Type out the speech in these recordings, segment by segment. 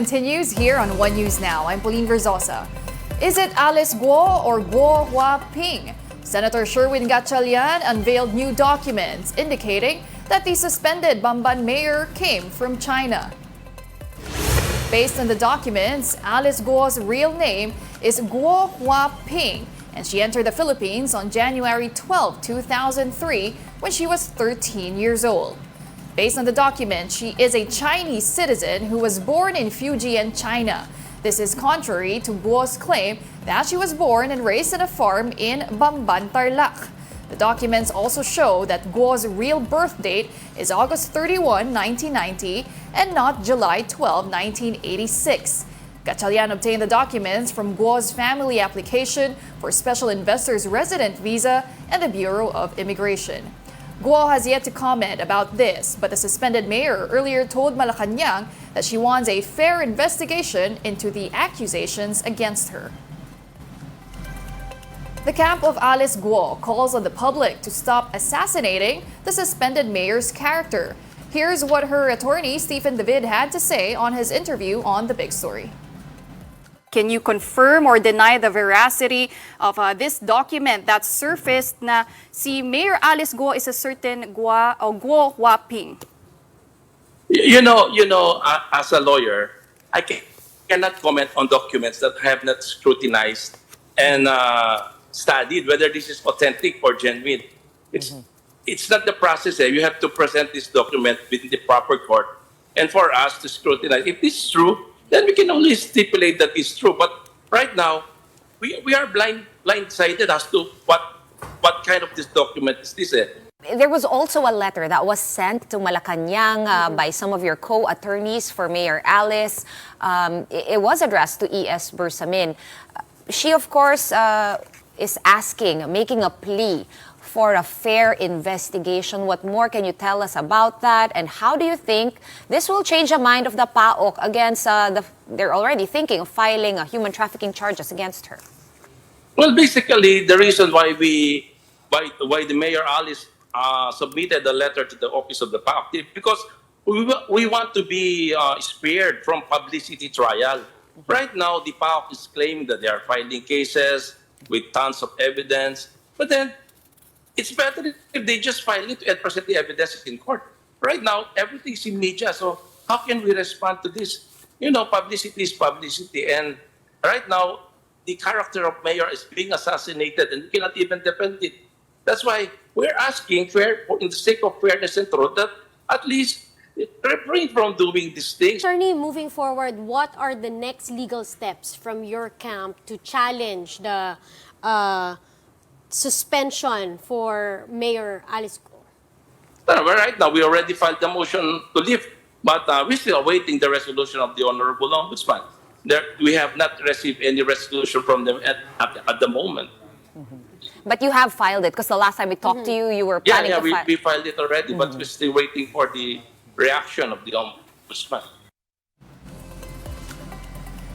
Continues here on One News Now. I'm Pauline Verzosa. Is it Alice Guo or Guo Huaping? Senator Sherwin Gatchalian unveiled new documents indicating that the suspended Bamban mayor came from China. Based on the documents, Alice Guo's real name is Guo Huaping, and she entered the Philippines on January 12, 2003, when she was 13 years old. Based on the document, she is a Chinese citizen who was born in Fujian, China. This is contrary to Guo's claim that she was born and raised on a farm in Bamban, Tarlac. The documents also show that Guo's real birth date is August 31, 1990, and not July 12, 1986. Gatchalian obtained the documents from Guo's family application for Special Investors Resident Visa and the Bureau of Immigration. Guo has yet to comment about this, but the suspended mayor earlier told Malacanang that she wants a fair investigation into the accusations against her. The camp of Alice Guo calls on the public to stop assassinating the suspended mayor's character. Here's what her attorney, Stephen David, had to say on his interview on The Big Story. Can you confirm or deny the veracity of this document that surfaced na si Mayor Alice Guo is a certain Guo Huaping? As a lawyer, I cannot comment on documents that I have not scrutinized and studied whether this is authentic or genuine. It's not the process. You have to present this document within the proper court and for us to scrutinize. If this is true, then we can only stipulate that it's true. But right now, we are blindsided as to what kind of this document is this. There was also a letter that was sent to Malacanang by some of your co-attorneys for Mayor Alice. It was addressed to E.S. Bersamin. She, of course, is making a plea for a fair investigation. What more can you tell us about that? And how do you think this will change the mind of the PAOK against they're already thinking of filing human trafficking charges against her? Well, basically, the reason why the Mayor Alice submitted a letter to the office of the PAOK, because we want to be spared from publicity trial. Right now, the PAOK is claiming that they are filing cases with tons of evidence, but then it's better if they just file it and present the evidence in court. Right now, everything's in media, so how can we respond to this? Publicity is publicity, and right now, the character of mayor is being assassinated, and we cannot even defend it. That's why we're asking, in the sake of fairness and truth, that at least refrain from doing these things. Attorney, moving forward, what are the next legal steps from your camp to challenge the suspension for Mayor Alice Guo? Well, right now, we already filed the motion to lift, but we're still awaiting the resolution of the Honorable Ombudsman. We have not received any resolution from them at the moment. But you have filed it, because the last time we talked to you, you were planning to file. We filed it already, but we're still waiting for the reaction of the Ombudsman.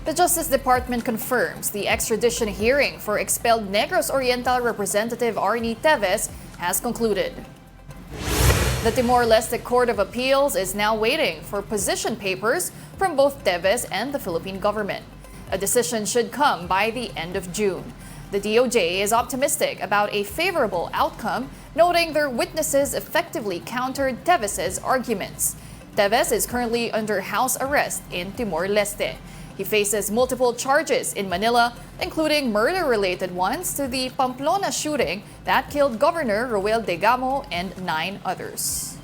The Justice Department confirms the extradition hearing for expelled Negros Oriental Representative Arnie Teves has concluded. The Timor-Leste Court of Appeals is now waiting for position papers from both Teves and the Philippine government. A decision should come by the end of June. The DOJ is optimistic about a favorable outcome, noting their witnesses effectively countered Teves's arguments. Teves is currently under house arrest in Timor-Leste. He faces multiple charges in Manila, including murder-related ones to the Pamplona shooting that killed Governor Roel Degamo and 9 others.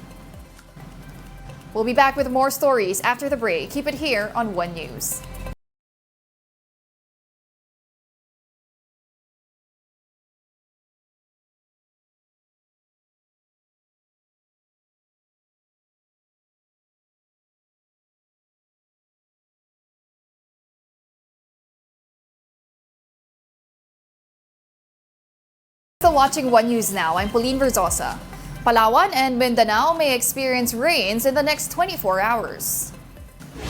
We'll be back with more stories after the break. Keep it here on One News. Still watching One News Now, I'm Pauline Verzosa. Palawan and Mindanao may experience rains in the next 24 hours.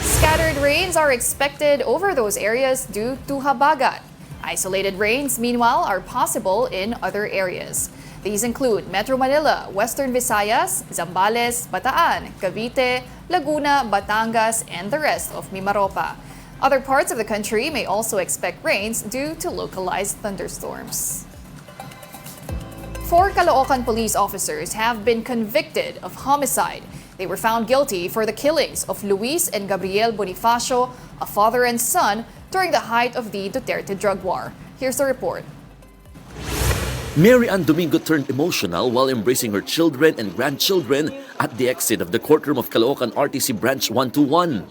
Scattered rains are expected over those areas due to habagat. Isolated rains, meanwhile, are possible in other areas. These include Metro Manila, Western Visayas, Zambales, Bataan, Cavite, Laguna, Batangas, and the rest of Mimaropa. Other parts of the country may also expect rains due to localized thunderstorms. 4 Caloocan police officers have been convicted of homicide. They were found guilty for the killings of Luis and Gabriel Bonifacio, a father and son, during the height of the Duterte drug war. Here's the report. Mary Ann Domingo turned emotional while embracing her children and grandchildren at the exit of the courtroom of Caloocan RTC Branch 121.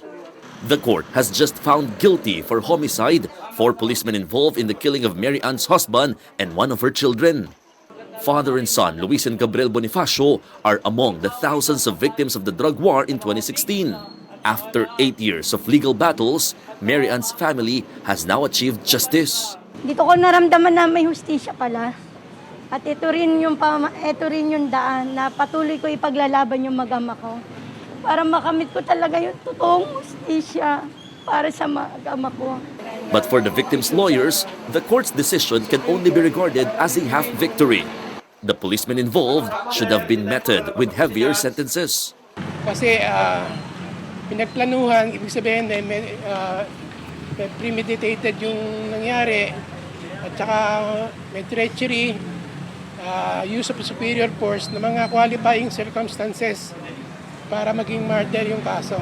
The court has just found guilty for homicide 4 policemen involved in the killing of Mary Ann's husband and one of her children. Father and son, Luis and Gabriel Bonifacio, are among the thousands of victims of the drug war in 2016. After 8 years of legal battles, Mary Ann's family has now achieved justice. Dito ko naramdaman na may hustisya pala. At ito rin yung daan na patuloy ko ipaglalaban yung mag-ama ko. Para makamit ko talaga yung totoong hustisya para sa mag-ama ko. But for the victims' lawyers, the court's decision can only be regarded as a half victory. The policemen involved should have been meted with heavier sentences. Kasi pinagplanuhan, ibig sabihin may premeditated yung nangyari at saka may treachery, use of superior force na mga qualifying circumstances para maging murder yung kaso.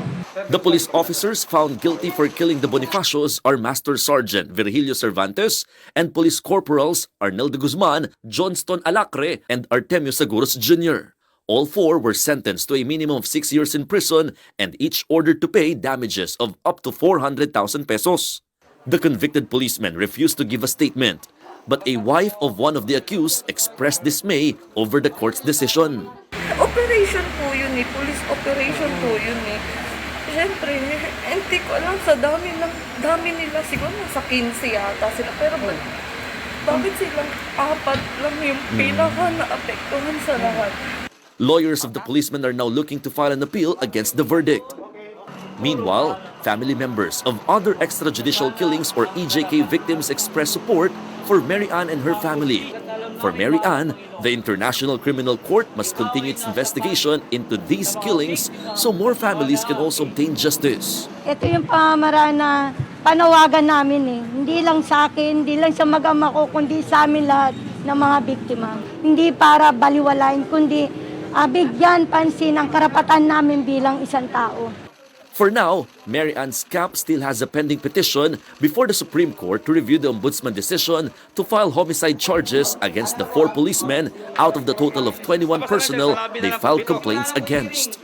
The police officers found guilty for killing the Bonifacios are Master Sergeant Virgilio Cervantes and Police Corporals Arnel de Guzman, Johnston Alacre, and Artemio Seguros Jr. All 4 were sentenced to a minimum of 6 years in prison and each ordered to pay damages of up to 400,000 pesos. The convicted policemen refused to give a statement, but a wife of one of the accused expressed dismay over the court's decision. Operation po yun eh, police operation po yun eh. Siyempre, hindi ko alam sa dami nila, siguro nasa 15 yata sila, pero bakit silang 4 lang yung pinaka naapektuhan sa lahat? Lawyers of the policemen are now looking to file an appeal against the verdict. Meanwhile, family members of other extrajudicial killings or EJK victims express support for Mary Ann and her family. For Mary Ann, the International Criminal Court must continue its investigation into these killings so more families can also obtain justice. Ito yung pamamaraan na panawagan namin eh. Hindi lang sa akin, hindi lang sa mag-ama ko, kundi sa amin lahat ng mga biktima. Hindi para baliwalain, kundi bigyan pansin ang karapatan namin bilang isang tao. For now, Mary Ann's camp still has a pending petition before the Supreme Court to review the Ombudsman decision to file homicide charges against the 4 policemen out of the total of 21 personnel they filed complaints against.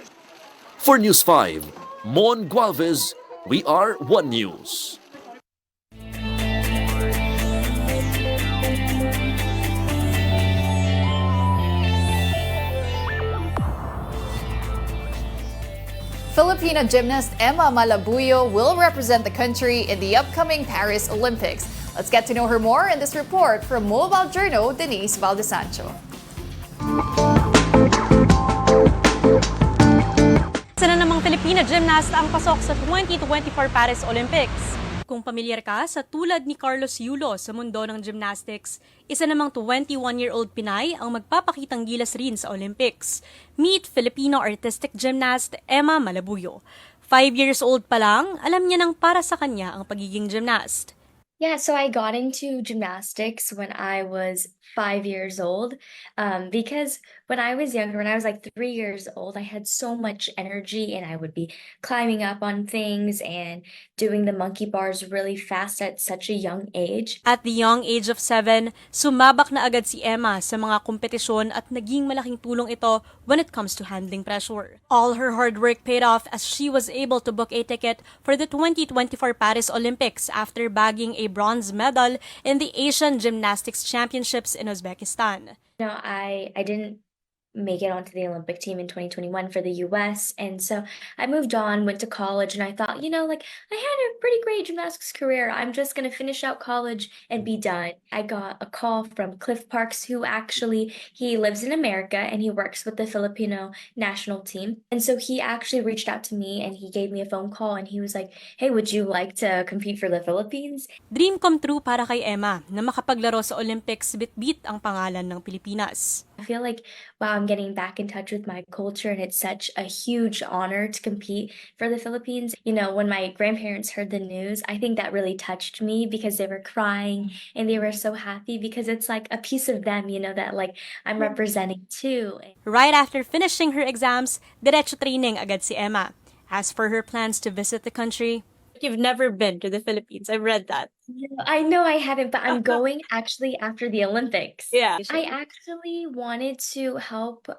For News 5, Mon Gualvez, we are One News. Filipina gymnast Emma Malabuyo will represent the country in the upcoming Paris Olympics. Let's get to know her more in this report from Mobile Journal Denise Valdesancho. Isa na namang Filipina gymnast ang pasok sa 2024 Paris Olympics. Kung pamilyar ka sa tulad ni Carlos Yulo sa mundo ng gymnastics, isa namang 21-year-old Pinay ang magpapakitang gilas rin sa Olympics. Meet Filipino artistic gymnast Emma Malabuyo. 5 years old pa lang, alam niya nang para sa kanya ang pagiging gymnast. Yeah, so I got into gymnastics when I was 5 years old because when I was younger, when I was like 3 years old, I had so much energy and I would be climbing up on things and doing the monkey bars really fast at such a young age. At the young age of 7, sumabak na agad si Emma sa mga kompetisyon at naging malaking tulong ito when it comes to handling pressure. All her hard work paid off as she was able to book a ticket for the 2024 Paris Olympics after bagging a bronze medal in the Asian Gymnastics Championships in Uzbekistan. No, I didn't make it onto the Olympic team in 2021 for the US. And so I moved on, went to college, and I thought, like I had a pretty great gymnastics career. I'm just going to finish out college and be done. I got a call from Cliff Parks, who actually, he lives in America and he works with the Filipino national team. And so he actually reached out to me and he gave me a phone call and he was like, hey, would you like to compete for the Philippines? Dream come true para kay Emma na makapaglaro sa Olympics bitbit ang pangalan ng Pilipinas. I feel like, wow, I'm getting back in touch with my culture and it's such a huge honor to compete for the Philippines. When my grandparents heard the news, I think that really touched me because they were crying and they were so happy because it's like a piece of them, that like I'm representing too. Right after finishing her exams, diretso training agad si Emma. As for her plans to visit the country, you've never been to the Philippines. I've read that. I know I haven't, but I'm going actually after the Olympics. Yeah. I actually wanted to help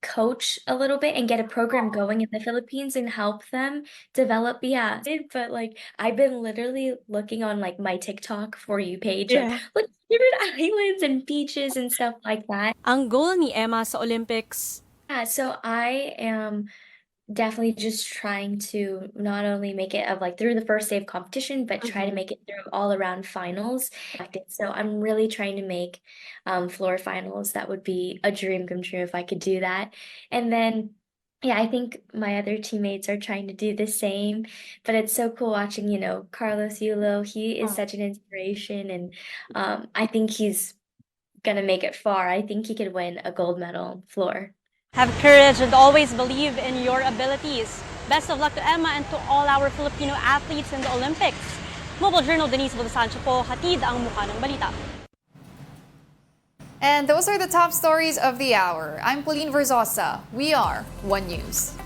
coach a little bit and get a program going in the Philippines and help them develop. Yeah. But like I've been literally looking on like my TikTok For You page, like look favorite islands and beaches and stuff like that. ang goal ni Emma sa Olympics, Yeah, so I am definitely just trying to not only make it of like through the first day of competition, but try to make it through all around finals. So I'm really trying to make floor finals. That would be a dream come true if I could do that. And then yeah, I think my other teammates are trying to do the same, but it's so cool watching, Carlos Yulo. He is such an inspiration and I think he's gonna make it far. I think he could win a gold medal floor. have courage and always believe in your abilities. Best of luck to Emma and to all our Filipino athletes in the Olympics. Mobile Journal Denise Baldasancho po, hatid ang mukha ng balita. And those are the top stories of the hour. I'm Pauline Verzosa. We are One News.